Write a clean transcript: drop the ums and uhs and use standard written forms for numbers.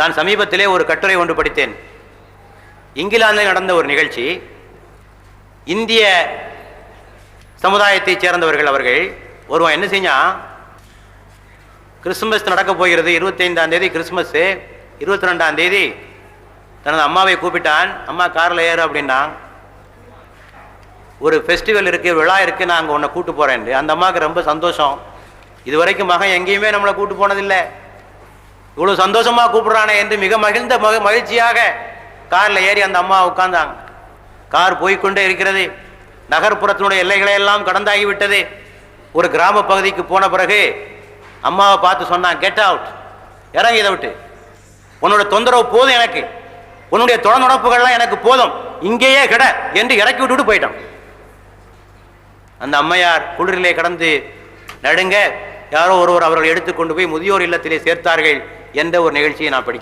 நான் சமீபத்திலே ஒரு கட்டுரை ஒன்று படித்தேன். இங்கிலாந்தில் நடந்த ஒரு நிகழ்ச்சி. இந்திய சமுதாயத்தைச் சேர்ந்தவர்கள் அவர்கள் ஒருவன் என்ன செஞ்சான், கிறிஸ்துமஸ் நடக்க போகிறது, 25ஆம் தேதி கிறிஸ்துமஸ், 22ஆம் தேதி தனது அம்மாவை கூப்பிட்டான். அம்மா காரில் ஏறு அப்படின்னா, ஒரு ஃபெஸ்டிவல் இருக்குது, விழா இருக்குது, நான் அங்கே உன்னை கூட்டு போகிறேன். அந்த அம்மாவுக்கு ரொம்ப சந்தோஷம். இது வரைக்கும் மகன் எங்கேயுமே நம்மளை கூட்டு போனதில்லை, இவ்வளோ சந்தோஷமாக கூப்பிடுறானே என்று மிக மகிழ்ந்த மகிழ்ச்சியாக காரில் ஏறி அந்த அம்மா உட்கார்ந்தாங்க. கார் போய்கொண்டே இருக்கிறது. நகர்ப்புறத்தினுடைய எல்லைகளை எல்லாம் கடந்தாகிவிட்டது. ஒரு கிராம பகுதிக்கு போன பிறகு அம்மாவை பார்த்து சொன்னான், கெட் அவுட், இறங்கி இதை விட்டு, உன்னோட தொந்தரவு போதும், எனக்கு உன்னுடைய தொடர்நடப்புகள்லாம் எனக்கு போதும், இங்கேயே கிட என்று இறக்கி விட்டுவிட்டு போயிட்டான். அந்த அம்மையார் குளிரிலே கடந்து நடுங்க யாரோ ஒருவர் அவர்கள் எடுத்துக்கொண்டு போய் முதியோர் இல்லத்திலே சேர்த்தார்கள் என்ற ஒரு நிகழ்ச்சியை நான் படிக்கிறேன்.